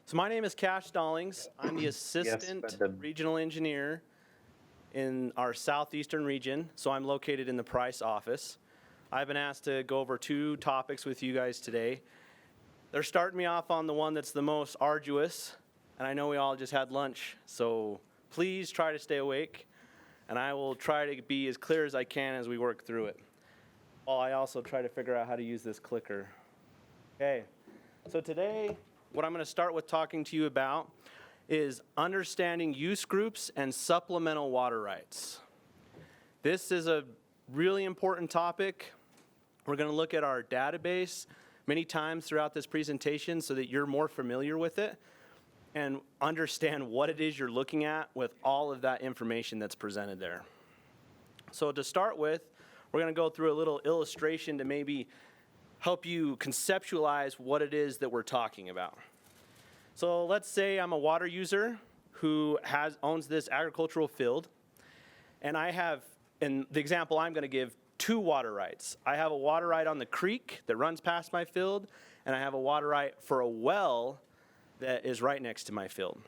So my name is Cash Stallings. I'm the assistant regional engineer in our southeastern region, so I'm located in the Price office. I've been asked to go over 2 topics with you guys today. They're starting me off on the one that's the most arduous, and I know we all just had lunch, so please try to stay awake, and I will try to be as clear as I can as we work through it. While I also try to figure out how to use this clicker. Okay, so today, what I'm going to start with talking to you about is understanding use groups and supplemental water rights. This is a really important topic. We're going to look at our database many times throughout this presentation so that you're more familiar with it and understand what it is you're looking at with all of that information that's presented there. So to start with, we're going to go through a little illustration to maybe help you conceptualize what it is that we're talking about. So let's say I'm a water user who owns this agricultural field, and I have, in the example I'm going to give, 2 water rights. I have a water right on the creek that runs past my field, and I have a water right for a well that is right next to my field.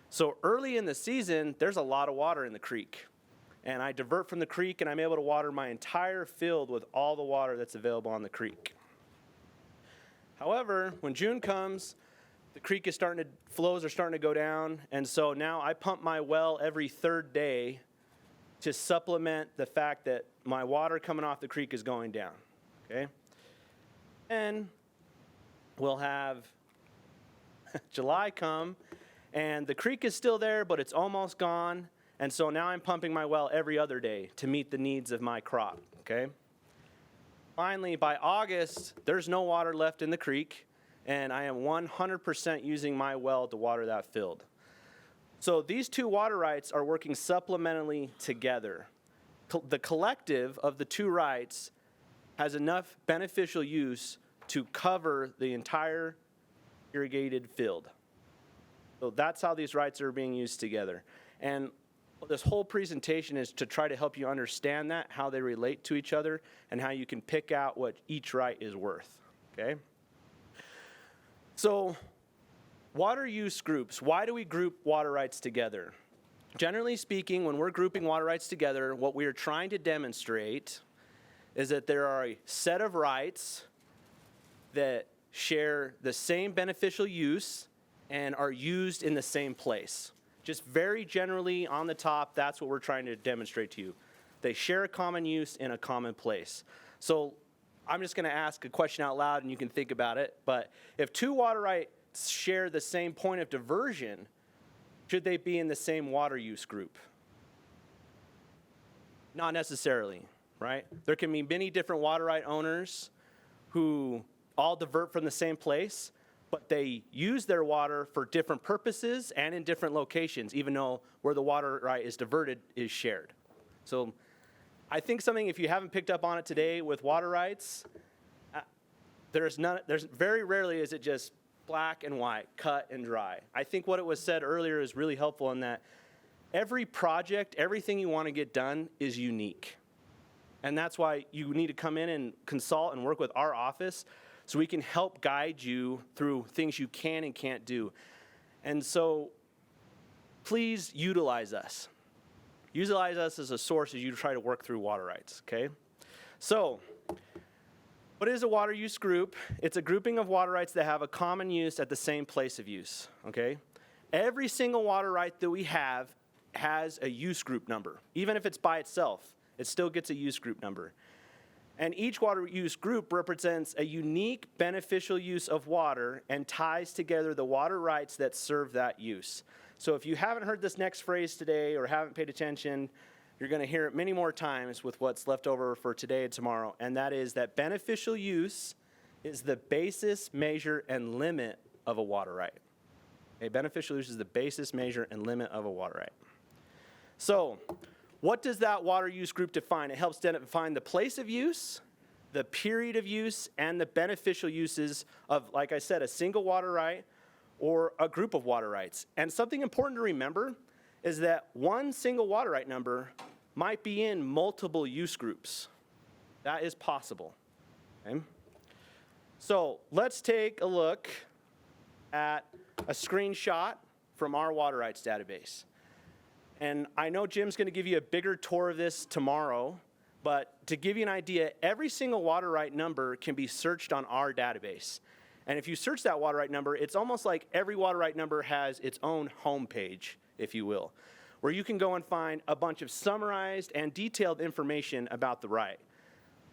So early in the season, there's a lot of water in the creek, and I divert from the creek, and I'm able to water my entire field with all the water that's available on the creek. However, when June comes, the creek is flows are starting to go down, and so now I pump my well every 3rd day to supplement the fact that my water coming off the creek is going down, okay? And we'll have July come, and the creek is still there, but it's almost gone, and so now I'm pumping my well every other day to meet the needs of my crop, okay? Finally, by August, there's no water left in the creek, and I am 100% using my well to water that field. So these 2 water rights are working supplementally together. The collective of the 2 rights has enough beneficial use to cover the entire irrigated field. So that's how these rights are being used together. And this whole presentation is to try to help you understand that, how they relate to each other, and how you can pick out what each right is worth, okay? So, water use groups. Why do we group water rights together? Generally speaking, when we're grouping water rights together, what we are trying to demonstrate is that there are a set of rights that share the same beneficial use and are used in the same place. Just very generally on the top, that's what we're trying to demonstrate to you. They share a common use in a common place. So I'm just going to ask a question out loud and you can think about it. But if 2 water rights share the same point of diversion, should they be in the same water use group? Not necessarily, right? There can be many different water right owners who all divert from the same place, but they use their water for different purposes and in different locations, even though where the water right is diverted is shared. So I think something, if you haven't picked up on it today with water rights, there's very rarely is it just black and white, cut and dry. I think what it was said earlier is really helpful in that every project, everything you want to get done is unique. And that's why you need to come in and consult and work with our office so we can help guide you through things you can and can't do. And so please utilize us. Utilize us as a source as you try to work through water rights, okay? So what is a water use group? It's a grouping of water rights that have a common use at the same place of use, okay? Every single water right that we have has a use group number. Even if it's by itself, it still gets a use group number. And each water use group represents a unique beneficial use of water and ties together the water rights that serve that use. So if you haven't heard this next phrase today or haven't paid attention, you're going to hear it many more times with what's left over for today and tomorrow, and that is that beneficial use is the basis, measure, and limit of a water right. Okay, beneficial use is the basis, measure, and limit of a water right. So what does that water use group define? It helps define the place of use, the period of use, and the beneficial uses of, like I said, a single water right or a group of water rights. And something important to remember is that one single water right number might be in multiple use groups. That is possible. Okay? So let's take a look at a screenshot from our water rights database. And I know Jim's going to give you a bigger tour of this tomorrow, but to give you an idea, every single water right number can be searched on our database. And if you search that water right number, it's almost like every water right number has its own homepage, if you will, where you can go and find a bunch of summarized and detailed information about the right.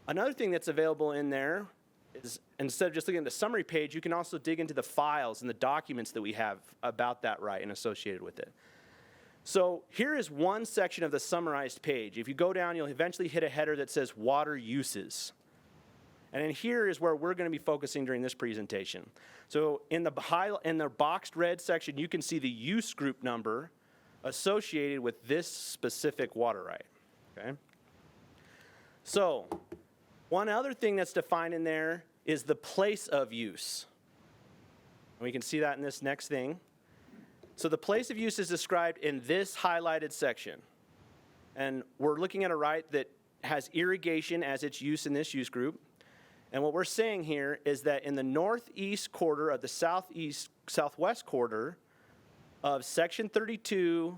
Another thing that's available in there is, instead of just looking at the summary page, you can also dig into the files and the documents that we have about that right and associated with it. So here is one section of the summarized page. If you go down, you'll eventually hit a header that says water uses. And then here is where we're going to be focusing during this presentation. So in the boxed red section, you can see the use group number associated with this specific water right. Okay? So one other thing that's defined in there is the place of use. And we can see that in this next thing. So the place of use is described in this highlighted section. And we're looking at a right that has irrigation as its use in this use group. And what we're saying here is that in the northeast quarter of the southwest quarter of section 32,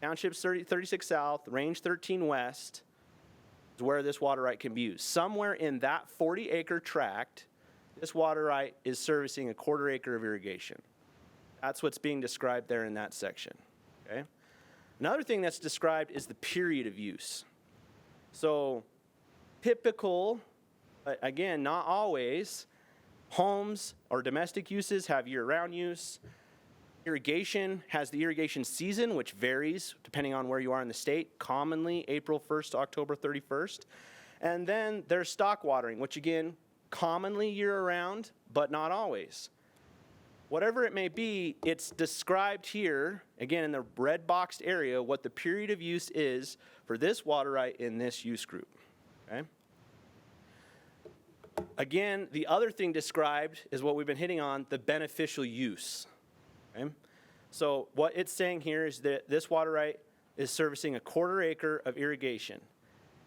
township 36 south, range 13 west, is where this water right can be used. Somewhere in that 40-acre tract, this water right is servicing a quarter acre of irrigation. That's what's being described there in that section. Okay? Another thing that's described is the period of use. So typical, again, not always, homes or domestic uses have year-round use. Irrigation has the irrigation season, which varies depending on where you are in the state, commonly April 1st to October 31st. And then there's stock watering, which again, commonly year-round, but not always. Whatever it may be, it's described here, again in the red boxed area, what the period of use is for this water right in this use group. Okay? Again, the other thing described is what we've been hitting on, the beneficial use. Okay? So what it's saying here is that this water right is servicing a quarter acre of irrigation.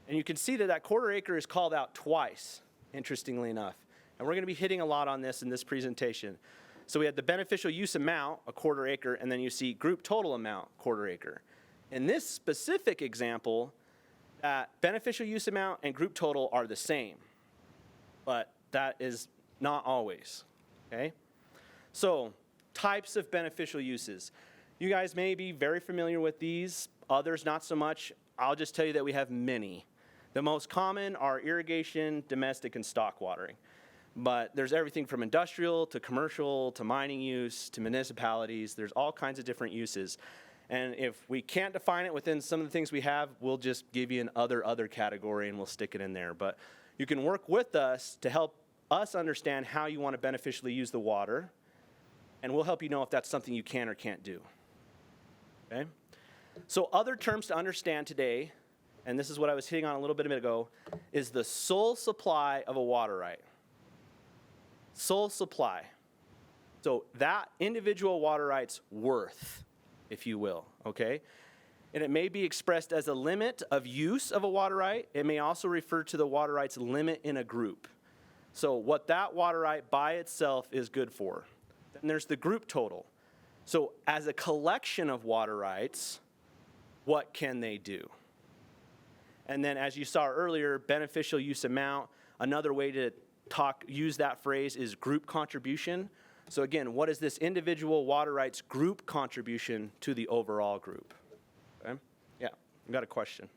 And you can see that that quarter acre is called out twice, interestingly enough. And we're going to be hitting a lot on this in this presentation. So we had the beneficial use amount, a quarter acre, and then you see group total amount, quarter acre. In this specific example, beneficial use amount and group total are the same, but that is not always, okay? So types of beneficial uses. You guys may be very familiar with these, others not so much. I'll just tell you that we have many. The most common are irrigation, domestic, and stock watering. But there's everything from industrial to commercial to mining use to municipalities. There's all kinds of different uses. And if we can't define it within some of the things we have, we'll just give you an other category and we'll stick it in there. But you can work with us to help us understand how you want to beneficially use the water, and we'll help you know if that's something you can or can't do. Okay? So other terms to understand today, and this is what I was hitting on a little bit ago, is the sole supply of a water right. Sole supply. So that individual water right's worth, if you will, okay? And it may be expressed as a limit of use of a water right. It may also refer to the water right's limit in a group. So what that water right by itself is good for. Then there's the group total. So as a collection of water rights, what can they do? And then as you saw earlier, beneficial use amount, another way to use that phrase is group contribution. So again, what is this individual water rights group contribution to the overall group? Okay? Yeah, I got a question.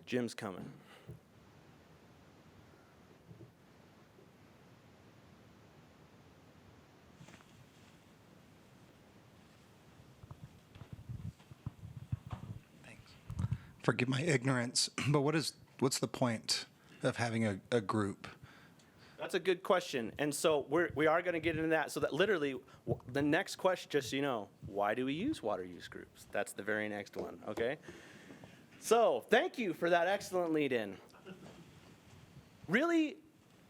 Jim's coming. Thanks. Forgive my ignorance, but what's the point of having a group? That's a good question. And so we are going to get into that. So that literally, the next question, just so you know, why do we use water use groups? That's the very next one, okay? So thank you for that excellent lead in. Really,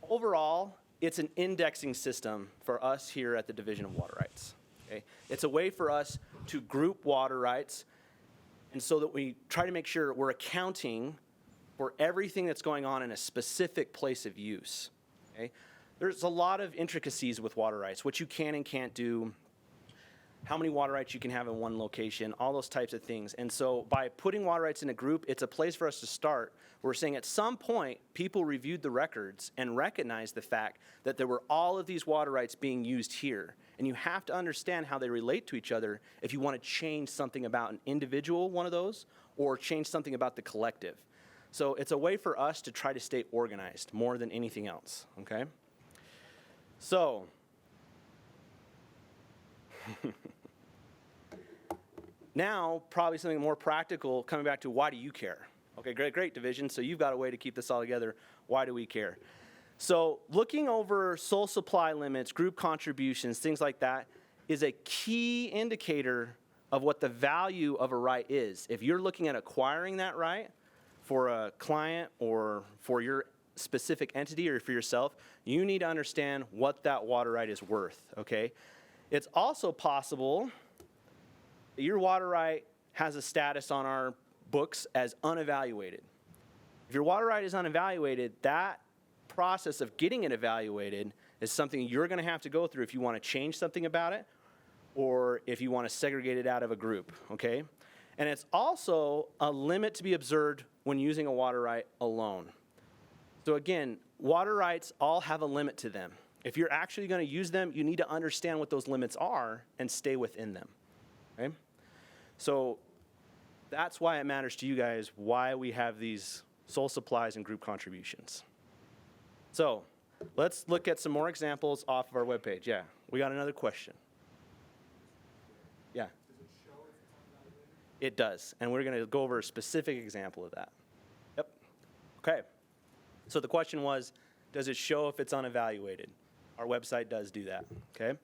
overall, it's an indexing system for us here at the Division of Water Rights. Okay? It's a way for us to group water rights, and so that we try to make sure we're accounting for everything that's going on in a specific place of use. Okay? there's a lot of intricacies with water rights, what you can and can't do, how many water rights you can have in one location, all those types of things. And so by putting water rights in a group, it's a place for us to start. We're saying at some point, people reviewed the records and recognized the fact that there were all of these water rights being used here. And you have to understand how they relate to each other if you want to change something about an individual one of those or change something about the collective. So it's a way for us to try to stay organized more than anything else, okay? So, now, probably something more practical, coming back to why do you care? Okay, great division. So you've got a way to keep this all together. Why do we care? So looking over sole supply limits, group contributions, things like that is a key indicator of what the value of a right is. If you're looking at acquiring that right for a client or for your specific entity or for yourself, you need to understand what that water right is worth, okay? It's also possible your water right has a status on our books as unevaluated. If your water right is unevaluated, that process of getting it evaluated is something you're going to have to go through if you want to change something about it or if you want to segregate it out of a group, okay? And it's also a limit to be observed when using a water right alone. So again, water rights all have a limit to them. If you're actually going to use them, you need to understand what those limits are and stay within them, okay? So that's why it matters to you guys why we have these sole supplies and group contributions. So let's look at some more examples off of our webpage. Yeah, we got another question. Yeah. Does it show if it's unevaluated? It does, and we're going to go over a specific example of that. Yep. Okay. So the question was, does it show if it's unevaluated? Our website does do that, okay?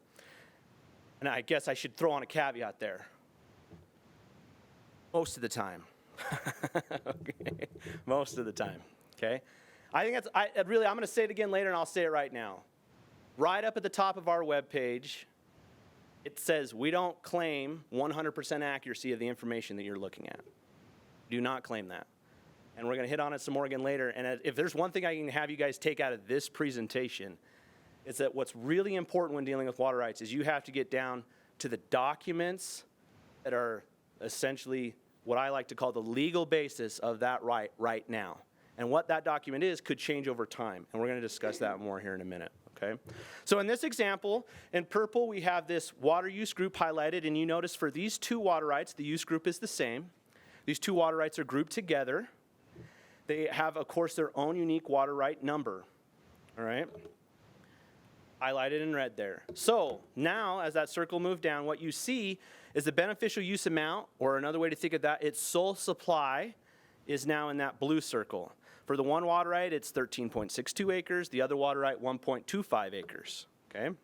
And I guess I should throw on a caveat there. Most of the time. Okay. Most of the time, okay? I think I'm going to say it again later, and I'll say it right now. Right up at the top of our webpage, it says we don't claim 100% accuracy of the information that you're looking at. Do not claim that. And we're going to hit on it some more again later. And if there's one thing I can have you guys take out of this presentation, it's that what's really important when dealing with water rights is you have to get down to the documents that are essentially what I like to call the legal basis of that right now. And what that document is could change over time. And we're going to discuss that more here in a minute, okay? So in this example, in purple, we have this water use group highlighted. And you notice for these two water rights, the use group is the same. These two water rights are grouped together. They have, of course, their own unique water right number, all right? Highlighted in red there. So now, as that circle moved down, what you see is the beneficial use amount, or another way to think of that, its sole supply is now in that blue circle. For the one water right, it's 13.62 acres. The other water right, 1.25 acres, okay?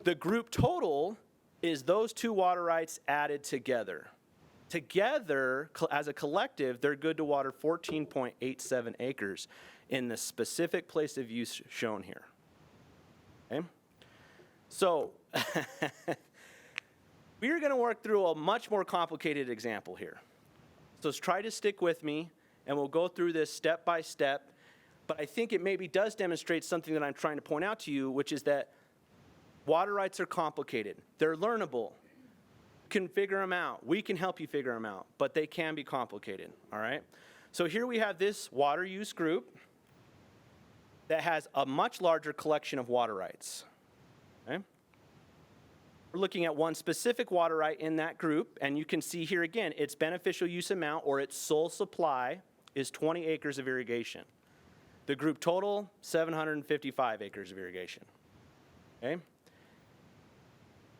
The group total is those two water rights added together. Together, as a collective, they're good to water 14.87 acres in the specific place of use shown here. Okay? So, we are going to work through a much more complicated example here. So let's try to stick with me, and we'll go through this step by step. But I think it maybe does demonstrate something that I'm trying to point out to you, which is that water rights are complicated. They're learnable. You can figure them out. We can help you figure them out, but they can be complicated, all right? So here we have this water use group that has a much larger collection of water rights, okay? We're looking at one specific water right in that group, and you can see here again, its beneficial use amount, or its sole supply, is 20 acres of irrigation. The group total, 755 acres of irrigation, okay?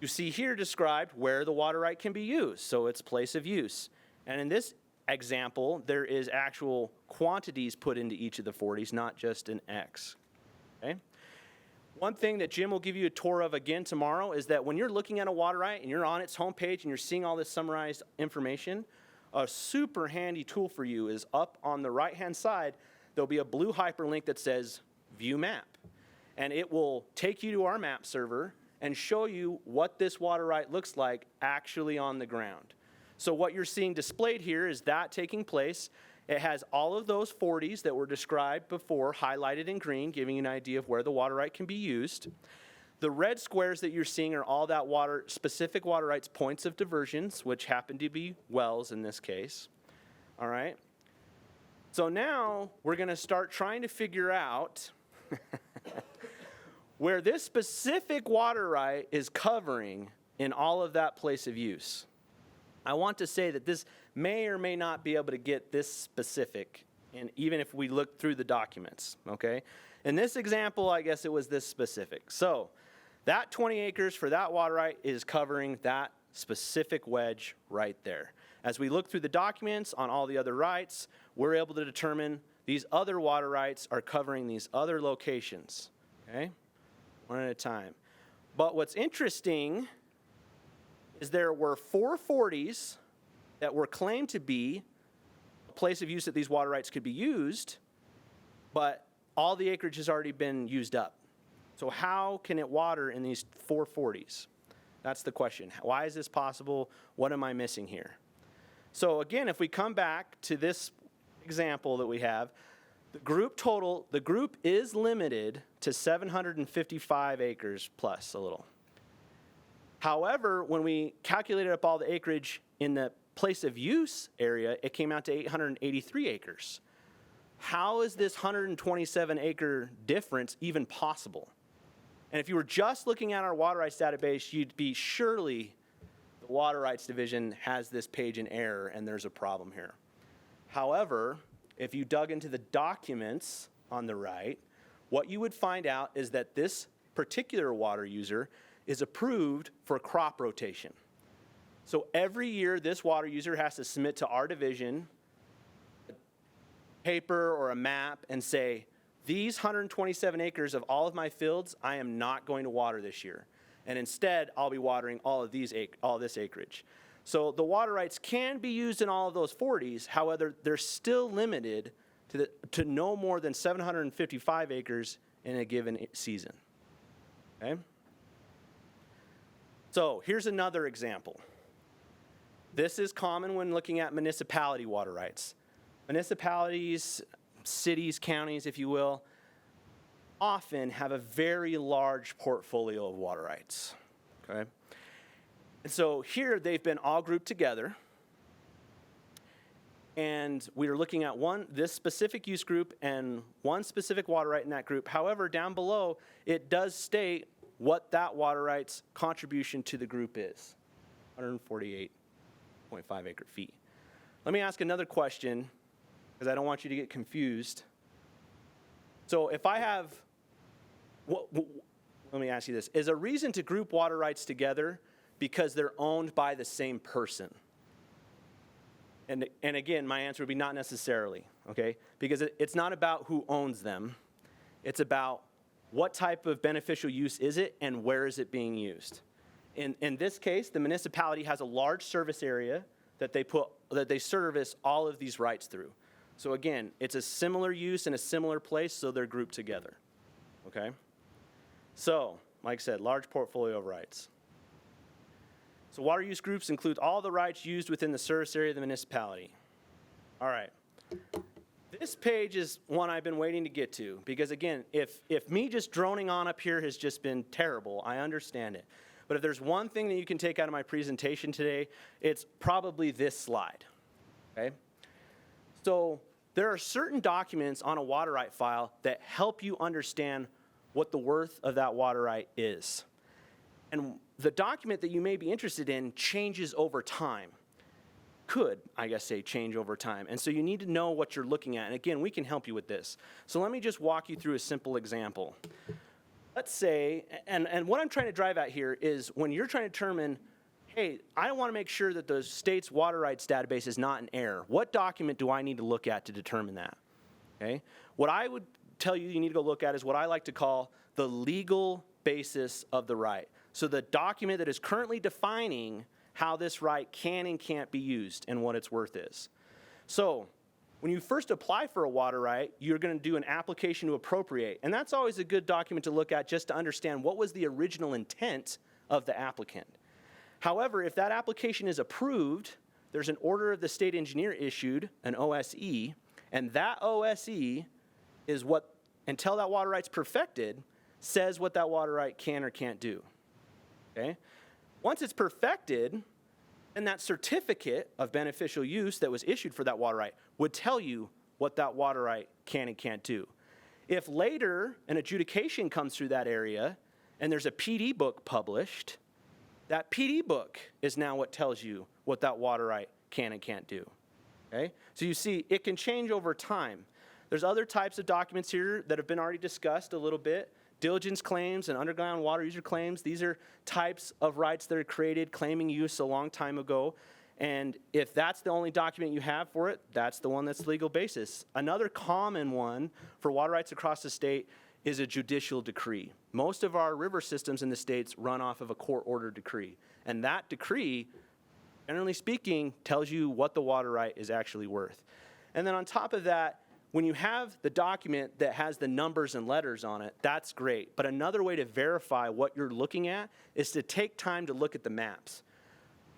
You see here described where the water right can be used, so its place of use. And in this example, there is actual quantities put into each of the 40s, not just an X, okay? One thing that Jim will give you a tour of again tomorrow is that when you're looking at a water right and you're on its homepage and you're seeing all this summarized information, a super handy tool for you is up on the right-hand side, there'll be a blue hyperlink that says View Map. And it will take you to our map server and show you what this water right looks like actually on the ground. So what you're seeing displayed here is that taking place, It has all of those 40s that were described before, highlighted in green, giving you an idea of where the water right can be used. The red squares that you're seeing are all that specific water rights points of diversions, which happen to be wells in this case. All right? So now we're going to start trying to figure out where this specific water right is covering in all of that place of use. I want to say that this may or may not be able to get this specific, and even if we look through the documents, okay? In this example, I guess it was this specific. So that 20 acres for that water right is covering that specific wedge right there. As we look through the documents on all the other rights, we're able to determine these other water rights are covering these other locations, okay? One at a time. But what's interesting is there were 4 40s that were claimed to be a place of use that these water rights could be used, but all the acreage has already been used up. So how can it water in these 4 40s? That's the question. Why is this possible? What am I missing here? So again, if we come back to this example that we have, the group is limited to 755 acres plus a little. However, when we calculated up all the acreage in the place of use area, it came out to 883 acres. How is this 127 acre difference even possible? And if you were just looking at our water rights database, you'd be surely the water rights division has this page in error and there's a problem here. However, if you dug into the documents on the right, what you would find out is that this particular water user is approved for crop rotation. So every year, this water user has to submit to our division a paper or a map and say, these 127 acres of all of my fields, I am not going to water this year. And instead, I'll be watering all this acreage. So the water rights can be used in all of those 40s. However, they're still limited to no more than 755 acres in a given season. Okay? So here's another example. This is common when looking at municipality water rights. Municipalities, cities, counties, if you will, often have a very large portfolio of water rights. Okay? And so here they've been all grouped together. And we are looking at this specific use group and one specific water right in that group. However, down below, it does state what that water right's contribution to the group is, 148.5 acre feet. Let me ask another question, because I don't want you to get confused. So if I have, let me ask you this. Is a reason to group water rights together because they're owned by the same person? And again, my answer would be not necessarily, okay? Because it's not about who owns them. It's about what type of beneficial use is it and where is it being used. In this case, the municipality has a large service area that they service all of these rights through. So again, it's a similar use in a similar place, so they're grouped together, okay? So, like I said, large portfolio of rights. So water use groups include all the rights used within the service area of the municipality. All right. This page is one I've been waiting to get to because, again, if me just droning on up here has just been terrible, I understand it. But if there's one thing that you can take out of my presentation today, it's probably this slide, okay? So there are certain documents on a water right file that help you understand what the worth of that water right is. And the document that you may be interested in changes over time. Could, I guess, say change over time. And so you need to know what you're looking at. And again, we can help you with this. So let me just walk you through a simple example. Let's say, and what I'm trying to drive at here is when you're trying to determine, hey, I want to make sure that the state's water rights database is not in error. What document do I need to look at to determine that? Okay? What I would tell you need to go look at is what I like to call the legal basis of the right. So the document that is currently defining how this right can and can't be used and what its worth is. So when you first apply for a water right, you're going to do an application to appropriate. And that's always a good document to look at just to understand what was the original intent of the applicant. However, if that application is approved, there's an order of the state engineer issued, an OSE, And that OSE is what, until that water right's perfected, says what that water right can or can't do. Okay? Once it's perfected, then that certificate of beneficial use that was issued for that water right would tell you what that water right can and can't do. If later an adjudication comes through that area and there's a PD book published, that PD book is now what tells you what that water right can and can't do. Okay? So you see, it can change over time. There's other types of documents here that have been already discussed a little bit. Diligence claims and underground water user claims. These are types of rights that are created claiming use a long time ago. And if that's the only document you have for it, that's the one that's legal basis. Another common one for water rights across the state is a judicial decree. Most of our river systems in the states run off of a court-ordered decree. And that decree, generally speaking, tells you what the water right is actually worth. And then on top of that, when you have the document that has the numbers and letters on it, that's great. But another way to verify what you're looking at is to take time to look at the maps.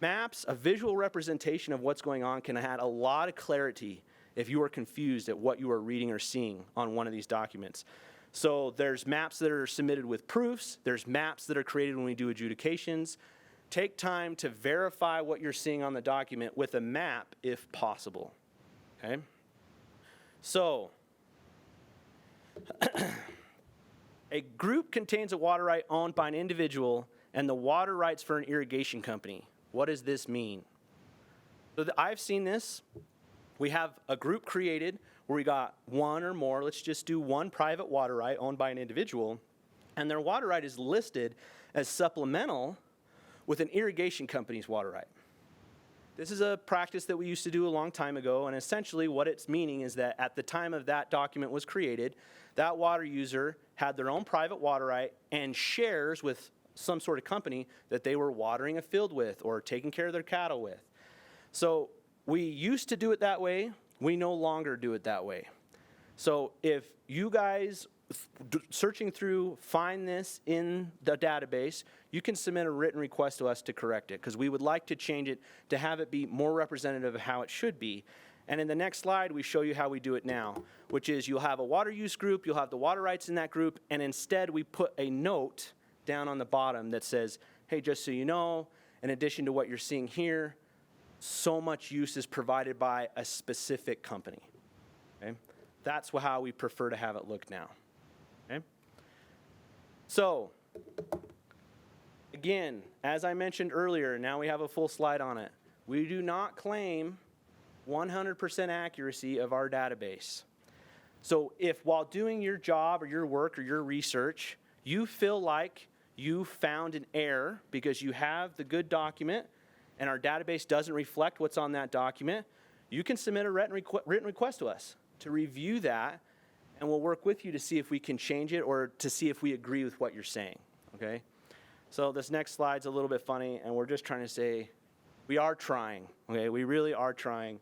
Maps, a visual representation of what's going on, can add a lot of clarity if you are confused at what you are reading or seeing on one of these documents. So there's maps that are submitted with proofs. There's maps that are created when we do adjudications. Take time to verify what you're seeing on the document with a map if possible. Okay? So, a group contains a water right owned by an individual and the water rights for an irrigation company. What does this mean? So I've seen this. We have a group created where we got one or more, let's just do one private water right owned by an individual, and their water right is listed as supplemental with an irrigation company's water right. This is a practice that we used to do a long time ago, and essentially what it's meaning is that at the time of that document was created, that water user had their own private water right and shares with some sort of company that they were watering a field with or taking care of their cattle with. So we used to do it that way. We no longer do it that way. So if you guys searching through find this in the database, you can submit a written request to us to correct it, because we would like to change it to have it be more representative of how it should be. And in the next slide, we show you how we do it now, which is you'll have a water use group, you'll have the water rights in that group, and instead we put a note down on the bottom that says, hey, just so you know, in addition to what you're seeing here, so much use is provided by a specific company. Okay? That's how we prefer to have it look now. Okay? So, again, as I mentioned earlier, now we have a full slide on it. We do not claim 100% accuracy of our database. So if while doing your job or your work or your research, you feel like you found an error because you have the good document and our database doesn't reflect what's on that document, you can submit a written request to us to review that, and we'll work with you to see if we can change it or to see if we agree with what you're saying, okay? So this next slide's a little bit funny, and we're just trying to say we are trying, okay? We really are trying,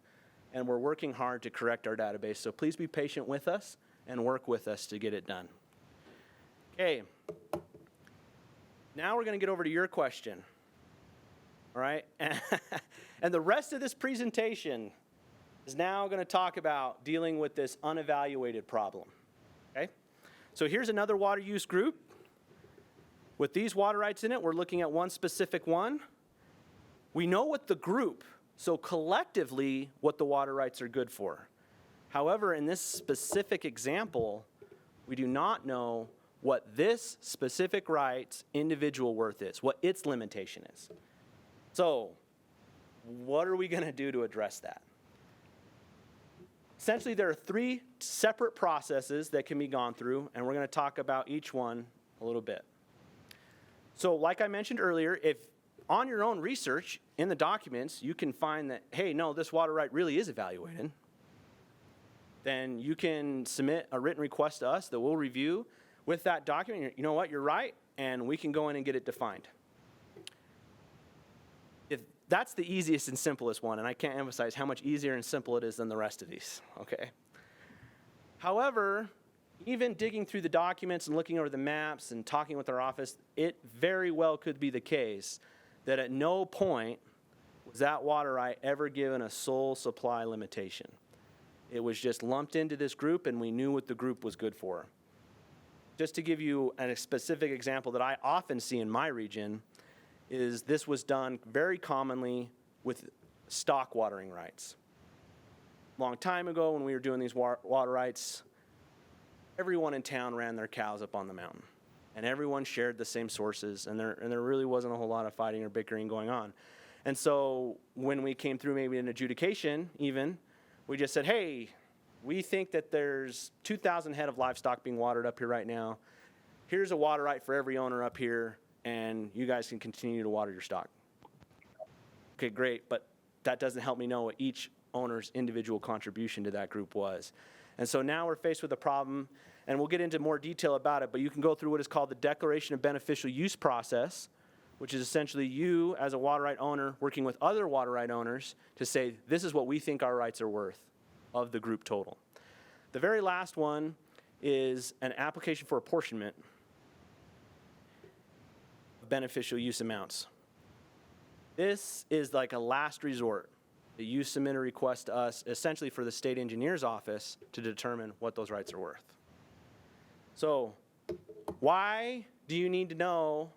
and we're working hard to correct our database. So please be patient with us and work with us to get it done. Okay. Now we're going to get over to your question, all right? And the rest of this presentation is now going to talk about dealing with this unevaluated problem, okay? So here's another water use group. With these water rights in it, we're looking at one specific one. We know what the group, so collectively, what the water rights are good for. However, in this specific example, we do not know what this specific right's individual worth is, what its limitation is. So, what are we going to do to address that? Essentially, there are three separate processes that can be gone through, and we're going to talk about each one a little bit. So, like I mentioned earlier, if on your own research in the documents, you can find that, hey, no, this water right really is evaluated, then you can submit a written request to us that we'll review with that document. You know what, you're right, and we can go in and get it defined. If that's the easiest and simplest one, and I can't emphasize how much easier and simple it is than the rest of these, okay? However, even digging through the documents and looking over the maps and talking with our office, it very well could be the case that at no point was that water right ever given a sole supply limitation. It was just lumped into this group, and we knew what the group was good for. Just to give you a specific example that I often see in my region, is this was done very commonly with stock watering rights. Long time ago when we were doing these water rights, everyone in town ran their cows up on the mountain. And everyone shared the same sources, and there really wasn't a whole lot of fighting or bickering going on. And so when we came through maybe an adjudication even, we just said, hey, we think that there's 2,000 head of livestock being watered up here right now. Here's a water right for every owner up here, and you guys can continue to water your stock. Okay, great, but that doesn't help me know what each owner's individual contribution to that group was. And so now we're faced with a problem, and we'll get into more detail about it, but you can go through what is called the Declaration of Beneficial Use process, which is essentially you as a water right owner working with other water right owners to say, this is what we think our rights are worth of the group total. The very last one is an application for apportionment of beneficial use amounts. This is like a last resort. You submit a request to us essentially for the state engineer's office to determine what those rights are worth. So why do you need to know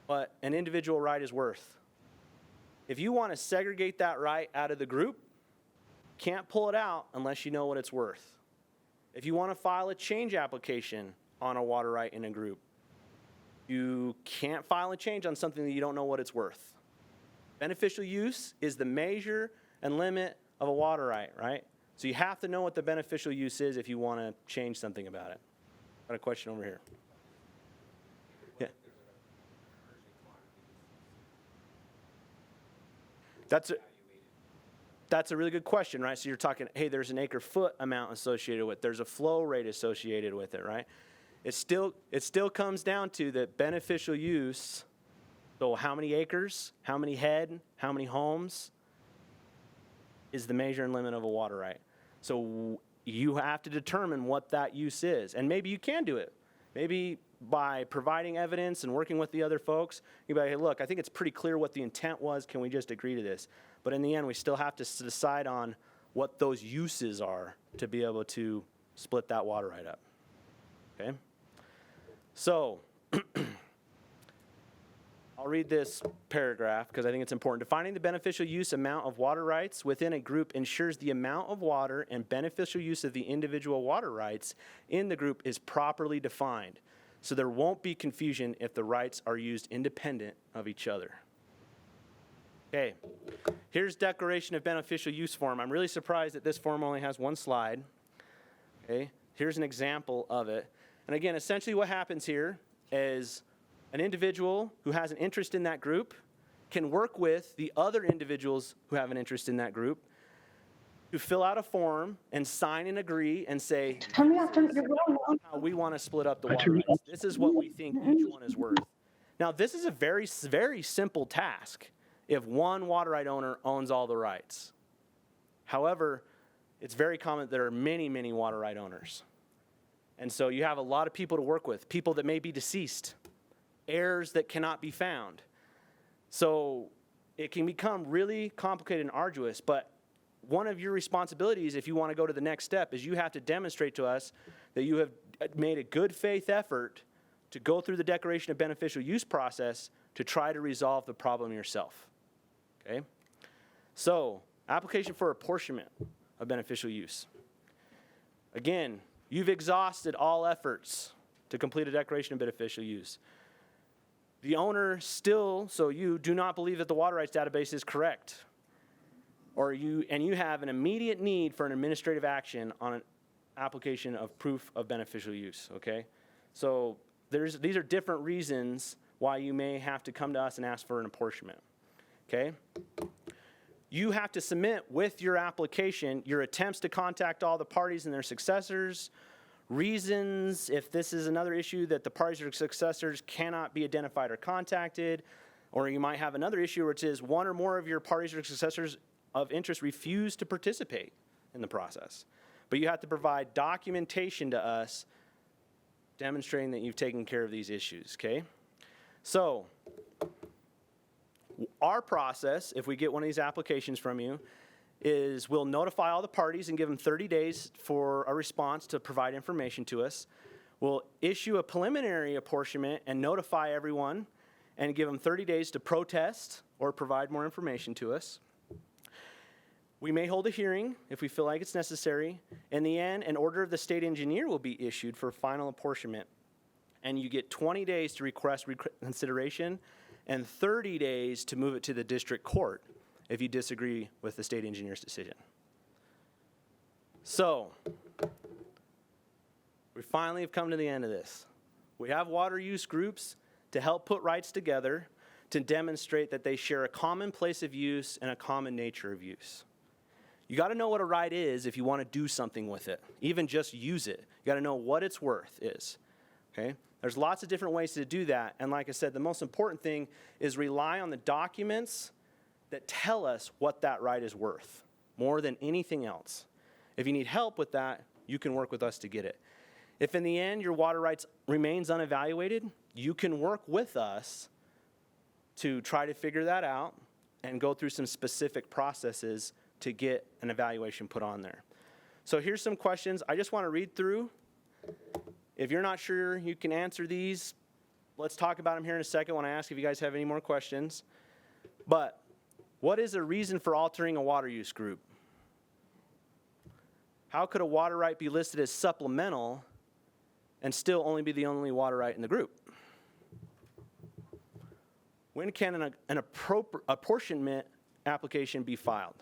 what an individual right is worth? If you want to segregate that right out of the group, can't pull it out unless you know what it's worth. If you want to file a change application on a water right in a group, you can't file a change on something that you don't know what it's worth. Beneficial use is the measure and limit of a water right, right? So you have to know what the beneficial use is if you want to change something about it. Got a question over here. Yeah. That's a really good question, right? So you're talking, hey, there's an acre foot amount associated with it. There's a flow rate associated with it, right? It still comes down to the beneficial use. So how many acres, how many head, how many homes is the measure and limit of a water right. So you have to determine what that use is. And maybe you can do it. Maybe by providing evidence and working with the other folks, you'd be like, hey, look, I think it's pretty clear what the intent was. Can we just agree to this? But in the end, we still have to decide on what those uses are to be able to split that water right up. Okay? So I'll read this paragraph because I think it's important. Defining the beneficial use amount of water rights within a group ensures the amount of water and beneficial use of the individual water rights in the group is properly defined, so there won't be confusion if the rights are used independent of each other. Okay, here's Declaration of Beneficial Use form. I'm really surprised that this form only has one slide. Okay, here's an example of it. And again, essentially what happens here is an individual who has an interest in that group can work with the other individuals who have an interest in that group to fill out a form and sign and agree and say, how we want to split up the water rights. This is what we think each one is worth. Now, this is a very, very simple task if one water right owner owns all the rights. However, it's very common that there are many, many water right owners. And so you have a lot of people to work with, people that may be deceased, heirs that cannot be found. So it can become really complicated and arduous, but one of your responsibilities if you want to go to the next step is you have to demonstrate to us that you have made a good faith effort to go through the Declaration of Beneficial Use process to try to resolve the problem yourself. Okay? So, application for apportionment of beneficial use. Again, you've exhausted all efforts to complete a Declaration of Beneficial Use. The owner still, so you do not believe that the water rights database is correct, or you have an immediate need for an administrative action on an application of proof of beneficial use, okay? So these are different reasons why you may have to come to us and ask for an apportionment, okay? You have to submit with your application your attempts to contact all the parties and their successors, reasons if this is another issue that the parties or successors cannot be identified or contacted, or you might have another issue which is one or more of your parties or successors of interest refuse to participate in the process. But you have to provide documentation to us demonstrating that you've taken care of these issues, okay? So our process, if we get one of these applications from you, is we'll notify all the parties and give them 30 days for a response to provide information to us. We'll issue a preliminary apportionment and notify everyone and give them 30 days to protest or provide more information to us. We may hold a hearing if we feel like it's necessary. In the end, an order of the state engineer will be issued for final apportionment. And you get 20 days to request reconsideration and 30 days to move it to the district court if you disagree with the state engineer's decision. So, we finally have come to the end of this. We have water use groups to help put rights together to demonstrate that they share a common place of use and a common nature of use. You got to know what a right is if you want to do something with it, even just use it. You got to know what its worth is, okay? There's lots of different ways to do that, and like I said, the most important thing is rely on the documents that tell us what that right is worth, more than anything else. If you need help with that, you can work with us to get it. If in the end your water rights remains unevaluated, you can work with us to try to figure that out and go through some specific processes to get an evaluation put on there. So here's some questions I just want to read through. If you're not sure you can answer these, let's talk about them here in a second when I ask if you guys have any more questions. But what is a reason for altering a water use group? How could a water right be listed as supplemental and still only be the only water right in the group? When can an apportionment application be filed?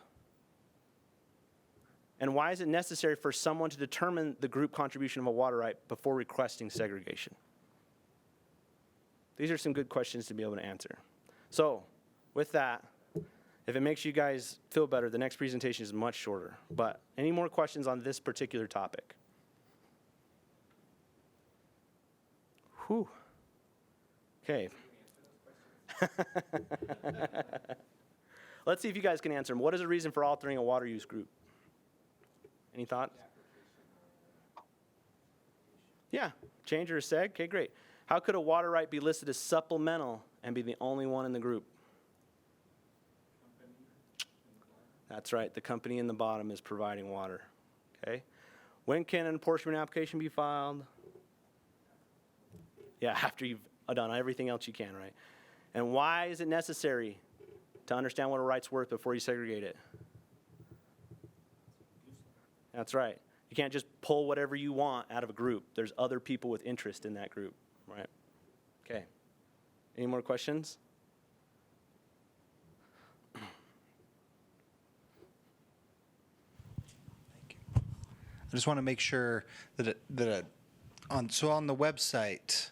And why is it necessary for someone to determine the group contribution of a water right before requesting segregation? These are some good questions to be able to answer. So, with that, if it makes you guys feel better, the next presentation is much shorter. But any more questions on this particular topic? Whew. Okay. Let's see if you guys can answer them. What is the reason for altering a water use group? Any thoughts? Yeah, change or a seg? Okay, great. How could a water right be listed as supplemental and be the only one in the group? That's right, the company in the bottom is providing water. Okay. When can an apportionment application be filed? Yeah, after you've done everything else you can, right? And why is it necessary to understand what a right's worth before you segregate it? That's right. You can't just pull whatever you want out of a group. There's other people with interest in that group, right? Okay. Any more questions? Thank you. I just want to make sure that on the website,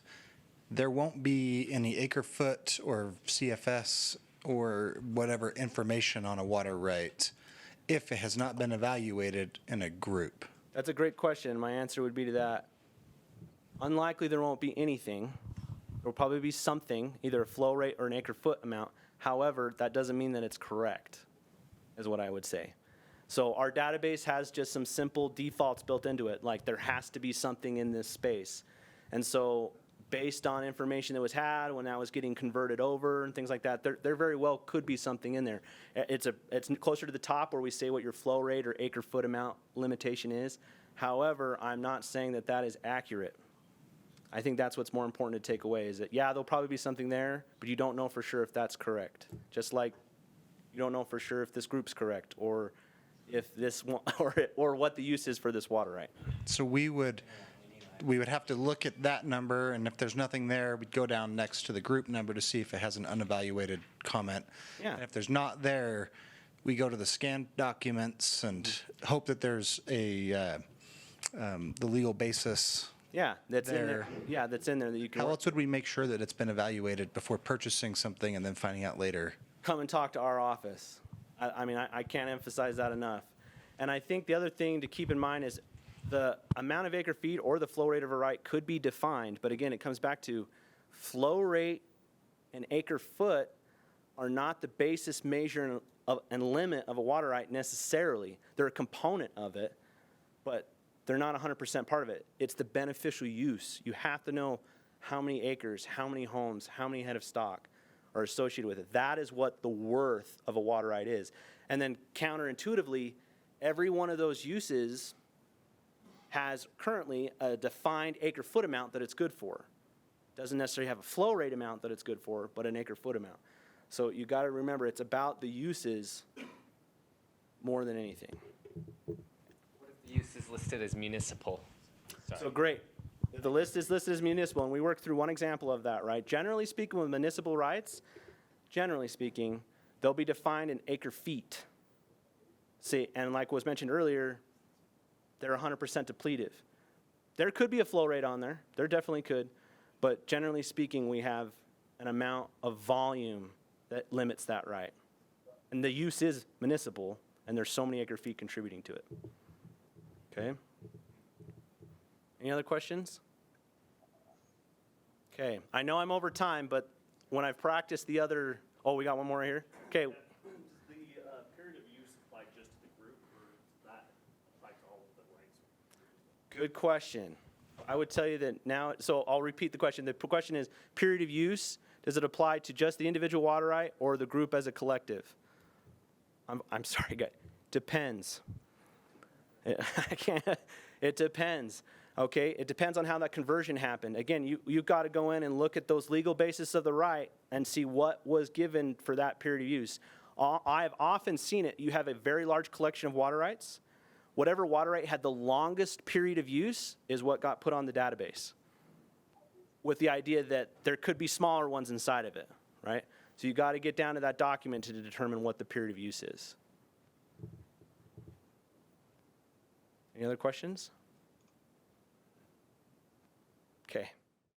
there won't be any acre foot or CFS or whatever information on a water right if it has not been evaluated in a group. That's a great question. My answer would be to that. Unlikely there won't be anything. There will probably be something, either a flow rate or an acre foot amount. However, that doesn't mean that it's correct, is what I would say. So our database has just some simple defaults built into it, like there has to be something in this space. And so based on information that was had when that was getting converted over and things like that, there very well could be something in there. It's closer to the top where we say what your flow rate or acre foot amount limitation is. However, I'm not saying that that is accurate. I think that's what's more important to take away is that, yeah, there'll probably be something there, but you don't know for sure if that's correct. Just like you don't know for sure if this group's correct or if this one, or what the use is for this water right. So we would have to look at that number, and if there's nothing there, we'd go down next to the group number to see if it has an unevaluated comment. Yeah. And if there's not there, we go to the scanned documents and hope that there's the legal basis. Yeah, that's in there. There. Yeah, that's in there that you can How else would we make sure that it's been evaluated before purchasing something and then finding out later? come and talk to our office. I mean, I can't emphasize that enough. And I think the other thing to keep in mind is the amount of acre feet or the flow rate of a right could be defined, but again, it comes back to flow rate and acre foot are not the basis measure and limit of a water right necessarily. They're a component of it, but they're not 100% part of it. It's the beneficial use. You have to know how many acres, how many homes, how many head of stock are associated with it. That is what the worth of a water right is. And then counterintuitively, every one of those uses has currently a defined acre-foot amount that it's good for. Doesn't necessarily have a flow rate amount that it's good for, but an acre-foot amount. So you got to remember, it's about the uses more than anything. What if the use is listed as municipal? So great. If the list is listed as municipal, and we worked through one example of that, right? Generally speaking, with municipal rights, generally speaking, they'll be defined in acre feet. See, and like was mentioned earlier, they're 100% depletive. There could be a flow rate on there. There definitely could. But generally speaking, we have an amount of volume that limits that right. And the use is municipal, and there's so many acre feet contributing to it. Okay? Any other questions? Okay, I know I'm over time, but when I've practiced the other, oh, we got one more right here? Okay. Does the period of use apply just to the group, or does that apply to all of the rights? Good question. I would tell you that now, so I'll repeat the question. The question is, period of use, does it apply to just the individual water right or the group as a collective? I'm sorry, guys. Depends. I can't, it depends. Okay, it depends on how that conversion happened. Again, you've got to go in and look at those legal basis of the right and see what was given for that period of use. I've often seen it. You have a very large collection of water rights. Whatever water right had the longest period of use is what got put on the database, with the idea that there could be smaller ones inside of it, right? So you got to get down to that document to determine what the period of use is. Any other questions? Okay.